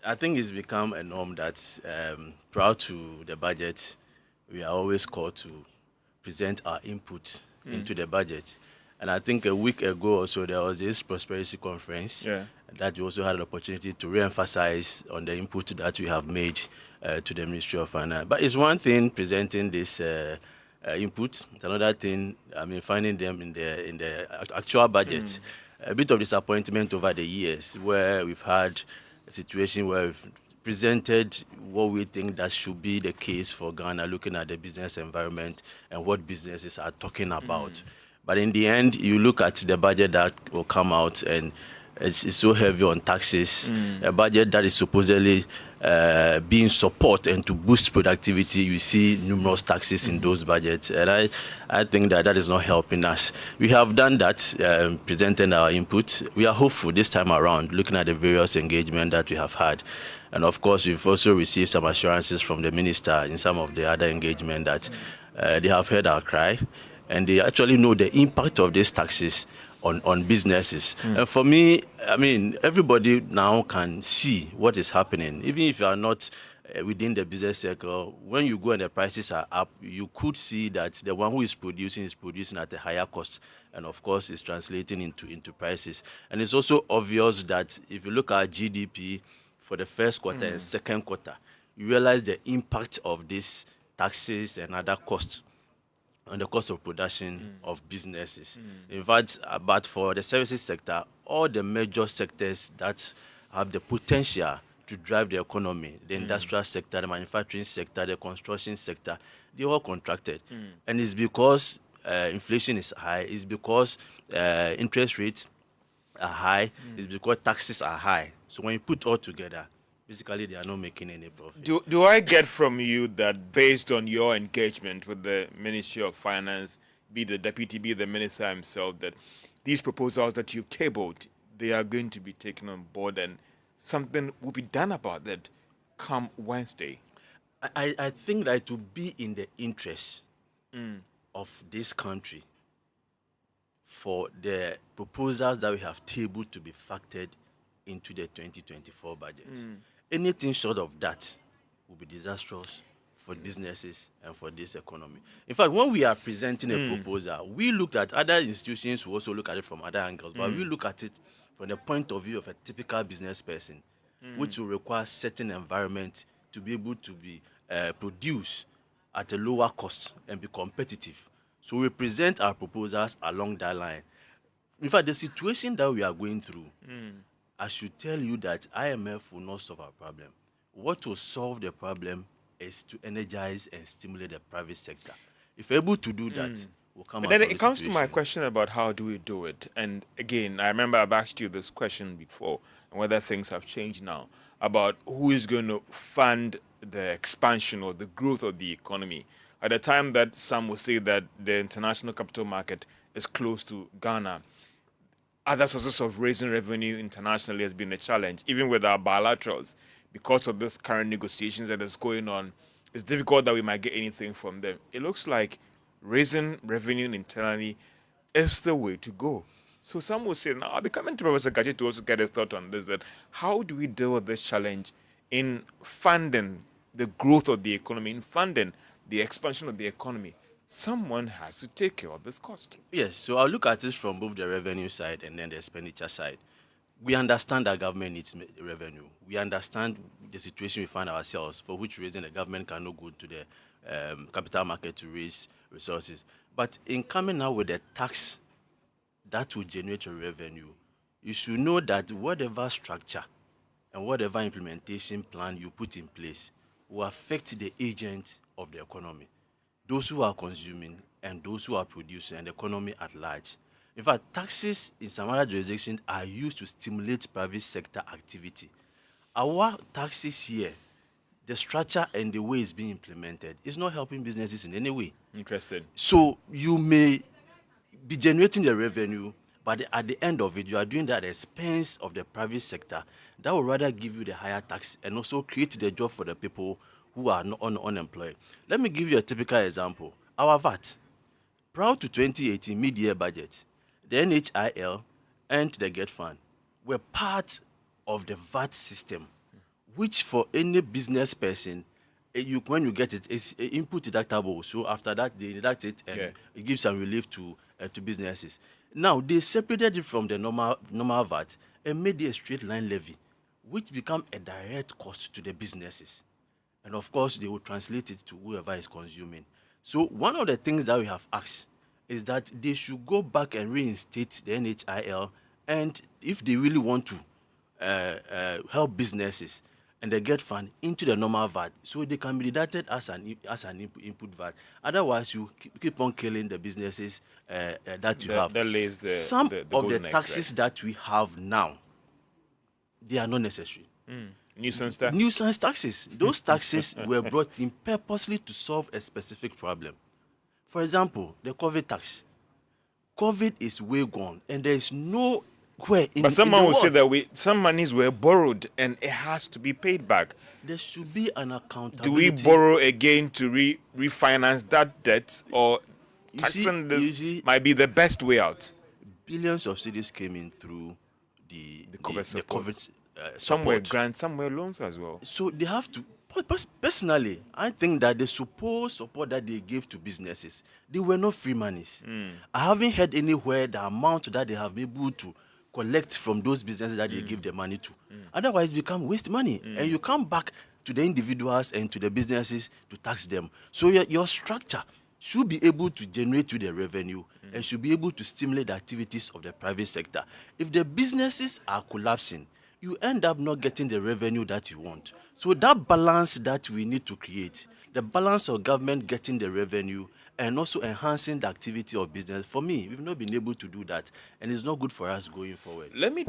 I think it's become a norm that prior to the budget, we are always called to present our input into the budget. And I think a week ago or so, there was this prosperity conference Yeah. that we also had an opportunity to re-emphasize on the input that we have made to the Ministry of Finance. But it's one thing presenting this input. It's another thing, finding them in the actual budget. A bit of disappointment over the years where we've had a situation where we've presented what we think that should be the case for Ghana, looking at the business environment and what businesses are talking about. But in the end, you look at the budget that will come out, and it's so heavy on taxes. A budget that is supposedly being support and to boost productivity, you see numerous taxes in those budgets. And I think that is not helping us. We have done that, presenting our input. We are hopeful this time around, looking at the various engagement that we have had. And of course, we've also received some assurances from the minister in some of the other engagement that they have heard our cry, and they actually know the impact of these taxes on businesses. And for me, everybody now can see what is happening. Even if you are not within the business circle, when you go and the prices are up, you could see that the one who is producing at a higher cost. And of course, it's translating into prices. And it's also obvious that if you look at GDP for the first quarter and second quarter, you realize the impact of these taxes and other costs on the cost of production of businesses. In fact, but for the services sector, all the major sectors that have the potential to drive the economy, the industrial sector, the manufacturing sector, the construction sector, they all contracted. And it's because inflation is high, it's because interest rates are high, it's because taxes are high. So when you put all together, basically they are not making any profit. Do I get from you that based on your engagement with the Ministry of Finance, be the deputy, be the minister himself, that these proposals that you've tabled, they are going to be taken on board and something will be done about that come Wednesday? I think that it will be in the interest of this country for the proposals that we have tabled to be factored into the 2024 budget. Anything short of that will be disastrous for businesses and for this economy. In fact, when we are presenting a proposal, we looked at other institutions who also look at it from other angles, but we look at it from the point of view of a typical business person, which will require certain environment to be able to be produced at a lower cost and be competitive. So we present our proposals along that line. In fact, the situation that we are going through, I should tell you that IMF will not solve our problem. What will solve the problem is to energize and stimulate the private sector. If we're able to do that, we'll come out Then of it the comes to my situation. question about how do we do it. And again, I remember I've asked you this question before, and whether things have changed now, about who is going to fund the expansion or the growth of the economy. At the time that some will say that the international capital market is close to Ghana, other sources of raising revenue internationally has been a challenge, even with our bilaterals. Because of this current negotiations that is going on, it's difficult that we might get anything from them. It looks like raising revenue internally is the way to go. So some will say, now I'll be coming to Professor Gachi to also get his thought on this, that how do we deal with this challenge in funding the growth of the economy, in funding the expansion of the economy? Someone has to take care of this cost. Yes, so I'll look at it from both the revenue side and then the expenditure side. We understand that government needs revenue. We understand the situation we find ourselves, for which reason the government cannot go to the capital market to raise resources. But in coming out with a tax that will generate a revenue, you should know that whatever structure and whatever implementation plan you put in place will affect the agent of the economy, those who are consuming and those who are producing, and the economy at large. In fact, taxes in some other jurisdictions are used to stimulate private sector activity. Our taxes here, the structure and the way it's being implemented, is not helping businesses in any way. Interesting. So you may be generating the revenue, but at the end of it, you are doing that at the expense of the private sector. That will rather give you the higher tax and also create the job for the people who are unemployed. Let me give you a typical example. Our VAT. Prior to 2018 mid-year budget, the NHIL and the GET Fund were part of the VAT system, which for any business person, when you get it, it's input deductible. So after that, they deduct it, and it gives some relief to businesses. Now they separated it from the normal VAT and made it a straight line levy, which become a direct cost to the businesses. And of course, they will translate it to whoever is consuming. So one of the things that we have asked is that they should go back and reinstate the NHIL, and if they really want to help businesses, and they get fund into the normal VAT, so they can be deducted as an input VAT. Otherwise, you keep on killing the businesses that you have. That lays Some the of golden the eggs, taxes right? that we have now, they are not necessary. Nuisance tax? Nuisance taxes. Those taxes were brought in purposely to solve a specific problem. For example, the COVID tax. COVID is way gone, and there is no where in But someone in the will say world that some monies were borrowed and it has to be paid back. there should be an accountability. Do we borrow again to refinance that debt, or You taxing see- you this see- might be the best way out? Billions of cedis came in through the COVID support. COVID Some were support. grants, some were loans as well. So they have to. Personally, I think that the supposed support that they gave to businesses, they were not free monies. I haven't heard anywhere the amount that they have been able to collect from those businesses that they give the money to. Otherwise, it become waste money, and you come back to the individuals and to the businesses to tax them. So your structure should be able to generate you the revenue and should be able to stimulate the activities of the private sector. If the businesses are collapsing, you end up not getting the revenue that you want. So that balance that we need to create, the balance of government getting the revenue and also enhancing the activity of business, for me, we've not been able to do that, and it's not good for us going forward. Let me